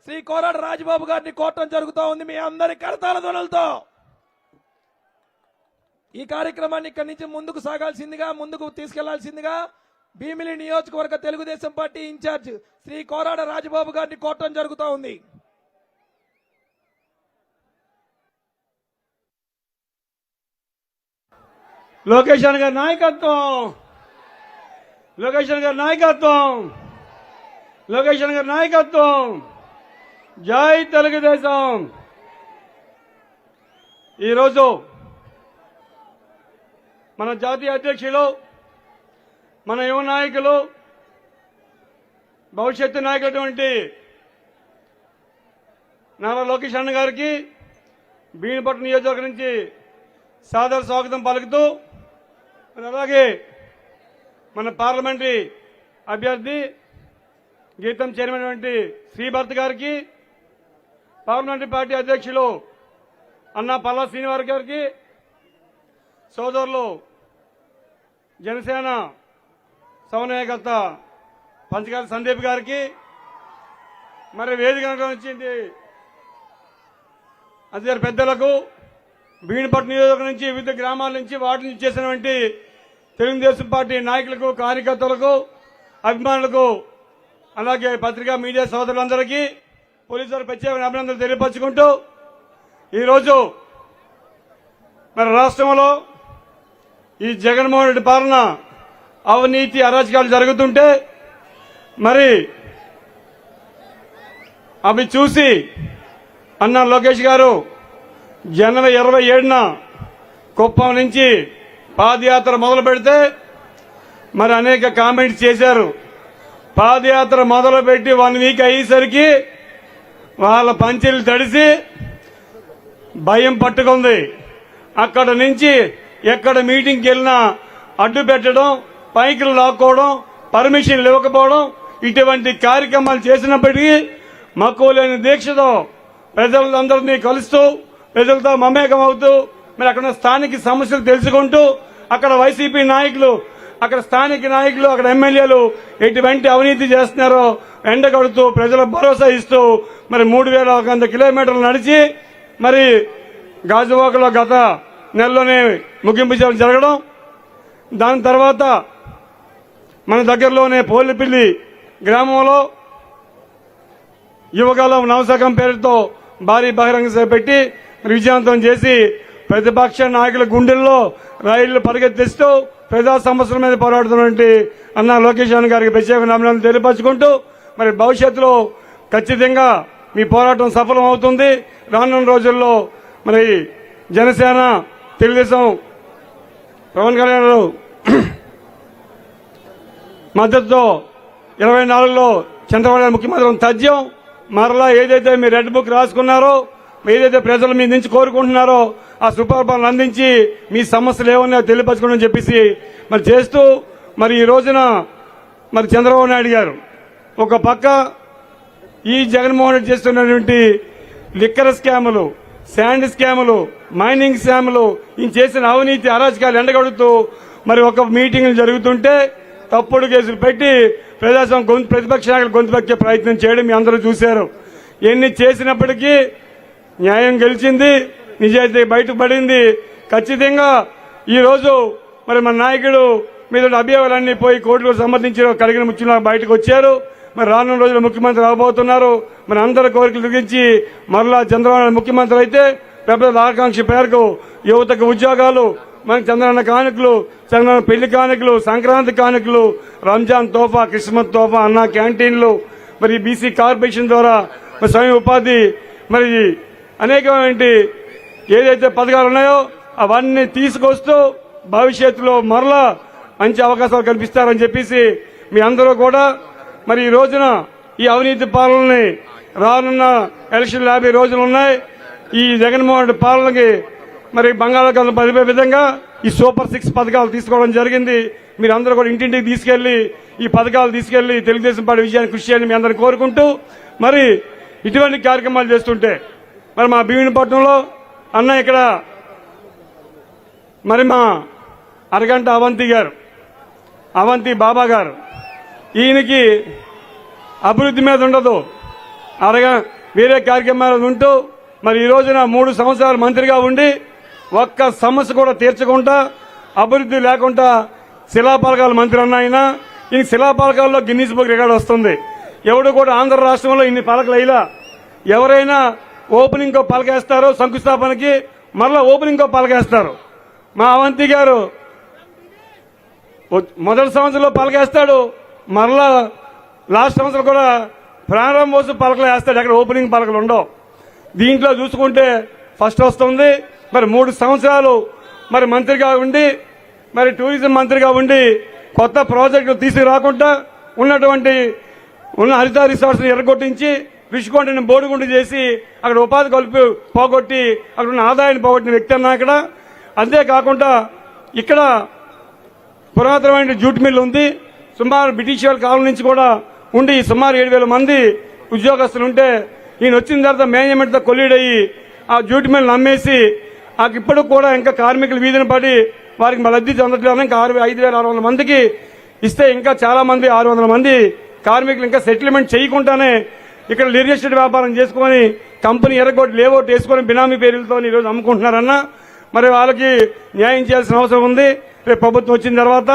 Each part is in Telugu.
శ్రీ కోరాడ రాజబాబు గారిని కోరటం జరుగుతూ ఉంది మీ అందరి కరతాళ ధ్వనులతో. ఈ కార్యక్రమాన్ని ఇక్కడి నుంచి ముందుకు తీసుకెళ్లాల్సిందిగా భీమిలి నియోజకవర్గ తెలుగుదేశం పార్టీ ఇన్ఛార్జ్ శ్రీ కోరాడ రాజబాబు గారిని కోరటం జరుగుతూ ఉంది. లోకేషన్ గారి నాయకత్వం, లోకేషన్ గారి నాయకత్వం, లోకేషన్ గారి నాయకత్వం. జై తెలుగుదేశం. ఈరోజు మన జాతీయ అధ్యక్షులు, మన యువ నాయకులు, భవిష్యత్తు నాయకులటువంటి నారా లోకేష్ అన్న గారికి భీమిపట్నం నియోజకవర్గం నుంచి సాదర స్వాగతం పలుకుతూ, అలాగే మన పార్లమెంటరీ అభ్యర్థి గీతం చైర్మన్ శ్రీభర్త్ గారికి, పార్లమెంటరీ పార్టీ అధ్యక్షులు అన్నా పల్లా శ్రీనివాస్ గారికి, సోదరులు జనసేన సమన్వయకర్త పంచగారి సందీప్ గారికి, మరి వేదిక వచ్చింది అధికార పెద్దలకు, భీమిపట్నం నియోజకవర్గం నుంచి వివిధ గ్రామాల నుంచి వార్డు నుంచి చేసినటువంటి తెలుగుదేశం పార్టీ నాయకులకు, కార్యకర్తలకు, అభిమానులకు, అలాగే పత్రికా మీడియా సోదరులందరికీ పోలీసులు ప్రత్యేక అభినందనలు తెలియపరచుకుంటూ, ఈరోజు మన రాష్ట్రంలో ఈ జగన్మోహన్ రెడ్డి పాలన అవినీతి అరాచకాలు జరుగుతుంటే మరి అవి చూసి అన్న లోకేష్ గారు జనవరి 27న కుప్పం నుంచి పాదయాత్ర మొదలు పెడితే మరి అనేక కామెంట్స్ చేశారు. పాదయాత్ర మొదలుపెట్టి 1 వీక్ అయ్యేసరికి వాళ్ళ పంచెలు తడిసి భయం పట్టుకుంది. అక్కడ నుంచి ఎక్కడ మీటింగ్కి వెళ్ళినా అడ్డు పెట్టడం, పైకి లాక్కోవడం, పర్మిషన్లు ఇవ్వకపోవడం, ఇటువంటి కార్యక్రమాలు చేసినప్పటికీ మక్కువలేని దీక్షతో ప్రజలందరినీ కలుస్తూ, ప్రజలతో మమేకం అవుతూ, మరి అక్కడ స్థానిక సమస్యలు తెలుసుకుంటూ, అక్కడ వైసీపీ నాయకులు, అక్కడ స్థానిక నాయకులు, అక్కడ ఎమ్మెల్యేలు ఎటువంటి అవినీతి చేస్తున్నారో ఎండగడుతూ ప్రజలకు భరోసా ఇస్తూ మరి 3100 కిలోమీటర్లు నడిచి మరి గాజువాకలో గత నెలలోనే ముగింపు జరగడం, దాని తర్వాత మన దగ్గరలోనే పోలిపిల్లి గ్రామంలో యువకాలం నవశకం పేరుతో భారీ బహిరంగ సభ పెట్టి విజయవంతం చేసి ప్రతిపక్ష నాయకుల గుండెల్లో రైళ్లు పరిగెత్తిస్తూ ప్రజా సమస్యల మీద పోరాడుతున్నటువంటి అన్నా లోకేష్ గారికి ప్రత్యేక అభినందనలు తెలియపరచుకుంటూ, మరి భవిష్యత్తులో ఖచ్చితంగా మీ పోరాటం సఫలం అవుతుంది. రానున్న రోజుల్లో మరి జనసేన, తెలుగుదేశం, పవన్ కళ్యాణ్ మద్దతుతో 24లో చంద్రబాబు ముఖ్యమంత్రి తథ్యం మరలా ఏదైతే మీరు రెడ్ బుక్ రాసుకున్నారో, ఏదైతే ప్రజలు మీ నుంచి కోరుకుంటున్నారో ఆ సుపరిపాలన అందించి మీ సమస్యలు ఏమన్నా తెలియపరచుకోవడం చెప్పేసి మరి చేస్తూ, మరి ఈ రోజున మరి చంద్రబాబు నాయుడు గారు ఒక పక్క ఈ జగన్మోహన్ రెడ్డి చేస్తున్నటువంటి లిక్కర్ స్కాములు, శాండ్ స్కాములు, మైనింగ్ స్కాములు, ఈయన చేసిన అవినీతి అరాచకాలు ఎండగడుతూ మరి ఒక మీటింగ్లు జరుగుతుంటే తప్పుడు కేసులు పెట్టి ప్రతిపక్ష నాయకులు గొంతుపెక్కే ప్రయత్నం చేయడం మీ అందరూ చూశారు. ఎన్ని చేసినప్పటికీ న్యాయం గెలిచింది, నిజాయితీ బయటపడింది. ఖచ్చితంగా ఈ రోజు మరి మన నాయకుడు మీద అభియోగాలన్నీ పోయి కోర్టుకు సంబంధించి కలిగిన ముఖ్యంగా బయటకు వచ్చారు. మరి రానున్న రోజుల్లో ముఖ్యమంత్రి రాబోతున్నారు. మన అందరి కోరికలు తిరిగించి మరలా చంద్రబాబు ముఖ్యమంత్రి అయితే ప్రజల ఆకాంక్ష మేరకు యువతకు ఉద్యోగాలు, మన చంద్రన్న కానుకలు, చంద్రన్న పెళ్లి కానుకలు, సంక్రాంతి కానుకలు, రంజాన్ తోఫా, క్రిస్మస్ తోఫా, అన్న క్యాంటీన్లు, మరి బీసీ కార్పొరేషన్ ద్వారా మరి స్వయం ఉపాధి, మరి అనేకమైన ఏదైతే పథకాలు ఉన్నాయో అవన్నీ తీసుకొస్తూ భవిష్యత్తులో మరలా మంచి అవకాశాలు కల్పిస్తారని చెప్పేసి మీ అందరూ కూడా మరి ఈ రోజున ఈ అవినీతి పాలనని రానున్న ఎలక్షన్లు 50 రోజులు ఉన్నాయి. ఈ జగన్మోహన్ రెడ్డి పాలనకి మరి బంగాళాఖాతం పరిపే విధంగా ఈ సూపర్ 6 పథకాలు తీసుకోవడం జరిగింది. మీరు అందరూ కూడా ఇంటింటికి తీసుకెళ్లి ఈ పథకాలు తీసుకెళ్లి తెలుగుదేశం పార్టీ విజయాన్ని కృషి చేయాలని మీ అందరిని కోరుకుంటూ, మరి ఇటువంటి కార్యక్రమాలు చేస్తుంటే మరి మా భీమిపట్నంలో అన్న ఇక్కడ మరి మా అరగంట అవంతి బాబా గారు, ఈయనకి అభివృద్ధి మీద ఉండదు. వేరే కార్యక్రమాలు ఉంటూ మరి ఈ రోజున 3 సంవత్సరాలు మంత్రిగా ఉండి ఒక్క సమస్య కూడా తీర్చకుండా అభివృద్ధి లేకుండా శిలాపలకాల మంత్రి అన్న ఆయన ఈ శిలాపలకాల్లో గిన్నీస్ బుక్ రికార్డు వస్తుంది. ఎవడు కూడా ఆంధ్ర రాష్ట్రంలో ఇన్ని పలకలు అయిలా. ఎవరైనా ఓపెనింగ్ పలకేస్తారో శంకుస్థాపనకి, మరలా ఓపెనింగ్ పలకేస్తారు. మా అవంతి గారు మొదటి సంవత్సరంలో పలకేస్తాడు, మరలా లాస్ట్ సంవత్సరం కూడా ప్రారంభోత్సవ పలకలు వేస్తాడు. అక్కడ ఓపెనింగ్ పలకలు ఉండవు. దీంట్లో చూసుకుంటే ఫస్ట్ వస్తుంది. మరి 3 సంవత్సరాలు మరి మంత్రిగా ఉండి మరి టూరిజం మంత్రిగా ఉండి కొత్త ప్రాజెక్టులు తీసుకురాకుండా ఉన్న హరిత రిసార్ట్స్ ఎరగొట్టించి రుషికొండని బోడిగుండు చేసి అక్కడ ఉపాధి కలిపి పోగొట్టి అక్కడ ఉన్న ఆదాయాన్ని పోగొట్టిన వ్యక్తి అన్నా ఇక్కడ. అంతేకాకుండా ఇక్కడ పురాతనమైన జూట్ మిల్ ఉంది. సుమారు బ్రిటిష్ వాళ్ళ కాలం నుంచి కూడా ఉండి సుమారు 7,000 మంది ఉద్యోగస్తులు ఉంటే ఈయన వచ్చిన తర్వాత మేనేజ్మెంట్తో కొల్లీడయ్యి ఆ జూట్ మిల్ నమ్మేసి ఇప్పుడు కూడా ఇంకా కార్మికులు వీధిన పడి వారికి లబ్ధి చెందట్లేదు. ఇంకా 5,600 మందికి ఇస్తే ఇంకా చాలా మంది 600 మంది కార్మికులు ఇంకా సెటిల్మెంట్ చేయకుండానే ఇక్కడ రియల్ ఎస్టేట్ వ్యాపారం చేసుకుని కంపెనీ ఎర్రగొట్టి లేఅవుట్ వేసుకొని బినామీ పేర్లతో ఈరోజు అమ్ముకుంటున్నారన్న. మరి వాళ్ళకి న్యాయం చేయాల్సిన అవసరం ఉంది రేపు ప్రభుత్వం వచ్చిన తర్వాత.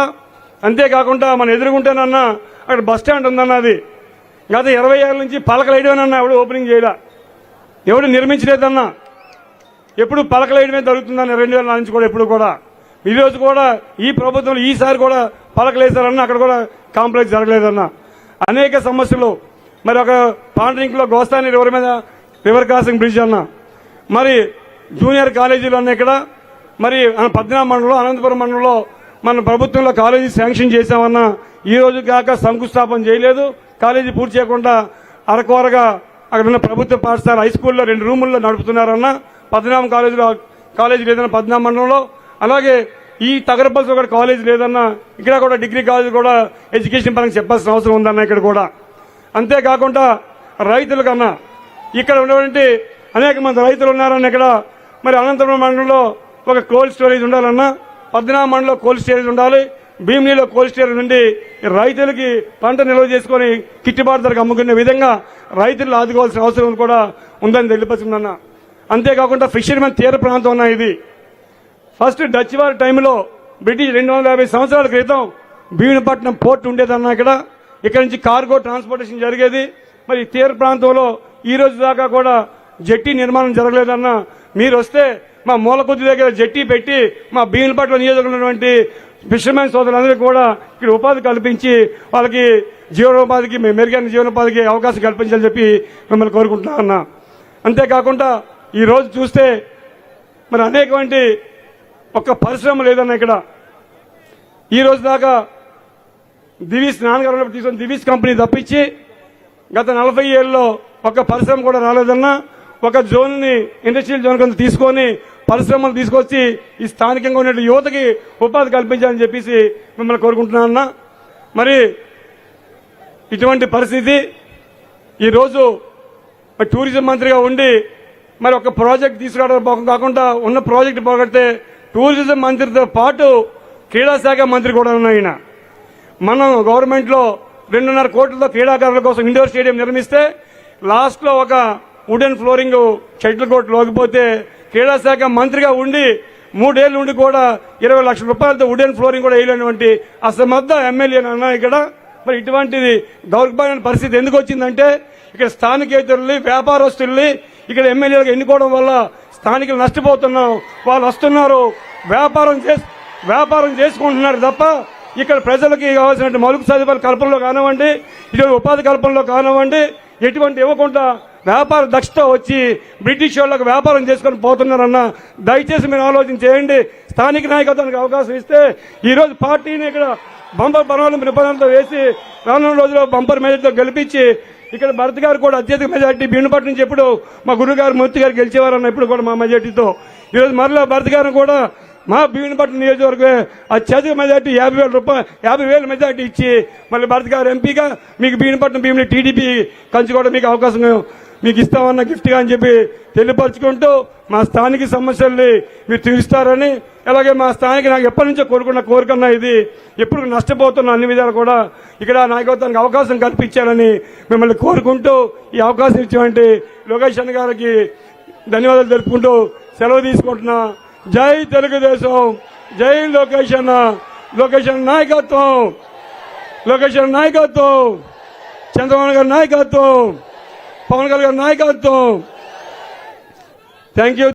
అంతేకాకుండా మనం ఎదుర్కొంటేనన్నా అక్కడ బస్ స్టాండ్ ఉందన్న, అది గత 20 ఏళ్ళ నుంచి పలకలు వేయడమేనన్నా ఎవడు ఓపెనింగ్ చేయలే, ఎవడు నిర్మించలేదన్నా. ఎప్పుడు పలకలు వేయడమే జరుగుతుందన్న 2000 నుంచి కూడా ఎప్పుడు కూడా. ఈ రోజు కూడా ఈ ప్రభుత్వం ఈసారి కూడా పలకలు వేశారన్నా, అక్కడ కూడా కాంప్లెక్స్ జరగలేదన్నా. అనేక సమస్యలు. మరి ఒక పాండ్రింగ్లో గోస్తాని రివర్ క్రాసింగ్ బ్రిడ్జ్ అన్న, మరి జూనియర్ కాలేజీలు అన్న ఇక్కడ, మరి పద్మనాభ మండలంలో అనంతపురం మండలంలో మన ప్రభుత్వంలో కాలేజీ శాంక్షన్ చేశామన్నా. ఈ రోజు కాక శంకుస్థాపన చేయలేదు. కాలేజీ పూర్తి చేయకుండా అరకొరగా అక్కడ ఉన్న ప్రభుత్వ పాఠశాల హై స్కూల్లో 2 రూముల్లో నడుపుతున్నారన్న. పద్మనాభం కాలేజీ లేదన్న పద్మనాభ మండలంలో. అలాగే ఈ తగరపల్లిలో కూడా కాలేజీ లేదన్నా. ఇక్కడ కూడా డిగ్రీ కాలేజీ కూడా ఎడ్యుకేషన్ పరంగా చెప్పాల్సిన అవసరం ఉందన్న ఇక్కడ కూడా. అంతేకాకుండా రైతుల కన్నా ఇక్కడ ఉన్నటువంటి అనేక మంది రైతులు ఉన్నారన్న ఇక్కడ. మరి అనంతపురం మండలంలో ఒక కోల్డ్ స్టోరేజ్ ఉండాలన్నా, పద్మనాభ మండలంలో కోల్డ్ స్టోరేజ్ ఉండాలి, భీమిలీలో కోల్డ్ స్టోరేజ్ ఉండి రైతులకి పంట నిల్వ చేసుకుని గిట్టుబాటు ధరకు అమ్ముకునే విధంగా రైతులు ఆదుకోవాల్సిన అవసరం కూడా ఉందని తెలియపరుచుకున్న. అంతేకాకుండా ఫిషర్మెన్ తీర ప్రాంతం ఉన్న ఇది ఫస్ట్ డచ్ వారి టైంలో బ్రిటిష్ 250 సంవత్సరాల క్రితం భీమునిపట్నం పోర్ట్ ఉండేదన్న. ఇక్కడ నుంచి కార్గో ట్రాన్స్పోర్టేషన్ జరిగేది. మరి తీర ప్రాంతంలో ఈ రోజు దాకా కూడా జెట్టి నిర్మాణం జరగలేదన్న. మీరు వస్తే మా మూలకొద్ది దగ్గర జెట్టి పెట్టి మా భీమునిపట్నం నియోజకవర్గంలో ఉన్నటువంటి ఫిషర్మెన్ సోదరులందరికీ కూడా ఇక్కడ ఉపాధి కల్పించి వాళ్ళకి జీవనోపాధికి మెరుగైన జీవనోపాధికి అవకాశం కల్పించాలని చెప్పి మిమ్మల్ని కోరుకుంటున్నా అన్న. అంతేకాకుండా ఈ రోజు చూస్తే మరి అనేకమంది ఒక్క పరిశ్రమ లేదన్న ఇక్కడ. ఈ రోజు దాకా దివీస్ నాన్నగారు తీసుకుని దివీస్ కంపెనీ తప్పించి గత 40 ఏళ్ళలో ఒక్క పరిశ్రమ కూడా రాలేదన్న. ఒక జోన్ని ఇండస్ట్రియల్ జోన్ కింద తీసుకొని పరిశ్రమలు తీసుకొచ్చి ఈ స్థానికంగా ఉన్న యువతకి ఉపాధి కల్పించాలని చెప్పేసి మిమ్మల్ని కోరుకుంటున్నా. మరి ఇటువంటి పరిస్థితి ఈరోజు టూరిజం మంత్రిగా ఉండి మరి ఒక ప్రాజెక్ట్ తీసుకురావడం కాకుండా ఉన్న ప్రాజెక్టు పోగొడితే టూరిజం మంత్రితో పాటు క్రీడా శాఖ మంత్రి కూడా ఆయన. మనం గవర్నమెంట్లో 2.5 కోట్లతో క్రీడాకారుల కోసం ఇండోర్ స్టేడియం నిర్మిస్తే లాస్ట్లో ఒక వుడెన్ ఫ్లోరింగ్ షటిల్ కోర్టు లోగిపోతే క్రీడా శాఖ మంత్రిగా ఉండి 3 ఏళ్ళు ఉండి కూడా 20 లక్షల రూపాయలతో వుడెన్ ఫ్లోరింగ్ కూడా వేయలేనటువంటి అసమర్థ ఎమ్మెల్యే అన్నా ఇక్కడ. మరి ఇటువంటిది దౌర్భాగ్యమైన పరిస్థితి ఎందుకు వచ్చిందంటే ఇక్కడ స్థానికేతరుల్ని వ్యాపారస్తుల్ని ఇక్కడ ఎమ్మెల్యేలకు ఎన్నుకోవడం వల్ల స్థానికులు నష్టపోతున్నాం. వాళ్ళు వస్తున్నారు, వ్యాపారం చేసుకుంటున్నారు తప్ప ఇక్కడ ప్రజలకి కావాల్సిన మౌలిక సదుపాయాల కల్పనలో కానివ్వండి, ఇటువంటి ఉపాధి కల్పనలో కానివ్వండి ఎటువంటి ఇవ్వకుండా వ్యాపార దక్షత వచ్చి బ్రిటిష్ వాళ్ళకు వ్యాపారం చేసుకొని పోతున్నారన్న. దయచేసి మీరు ఆలోచన చేయండి. స్థానిక నాయకత్వానికి అవకాశం ఇస్తే ఈరోజు పార్టీని ఇక్కడ బంపర్ పర్వాలు నిబంధనలతో వేసి రానున్న రోజుల్లో బంపర్ మెజార్టీతో గెలిపించి ఇక్కడ భరత్ గారు కూడా అత్యధిక మెజార్టీ భీమునిపట్నం నుంచి ఎప్పుడు మా గురుగారు మూర్తి గారు గెలిచేవారన్న ఇప్పుడు కూడా మా మెజార్టీతో. ఈరోజు మరలా భరత్ గారు కూడా మా భీమునిపట్నం నియోజకవర్గం అత్యధిక మెజార్టీ 50,000 మెజార్టీ ఇచ్చి మళ్ళీ భరత్ గారు ఎంపీగా మీకు భీముని టీడీపీ కంచి కూడా మీకు అవకాశం మీకు ఇస్తామన్న గిఫ్ట్గా అని చెప్పి తెలియపరుచుకుంటూ మా స్థానిక సమస్యల్ని మీరు తీరుస్తారని, అలాగే మా స్థానిక నాకు ఎప్పటి నుంచో కోరుకున్న ఇది ఎప్పుడు నష్టపోతున్న అన్ని విధాలు కూడా ఇక్కడ నాయకత్వానికి అవకాశం కల్పించాలని మిమ్మల్ని కోరుకుంటూ ఈ అవకాశం ఇచ్చేటువంటి లోకేష్ అన్న గారికి ధన్యవాదాలు తెలుపుకుంటూ సెలవు తీసుకుంటున్నా. జై తెలుగుదేశం, జై లోకేష్ అన్న, లోకేష్ అన్న నాయకత్వం, లోకేష్ అన్న నాయకత్వం, చంద్రబాబు గారి నాయకత్వం, పవన్ కళ్యాణ్ గారి నాయకత్వం. Thank you.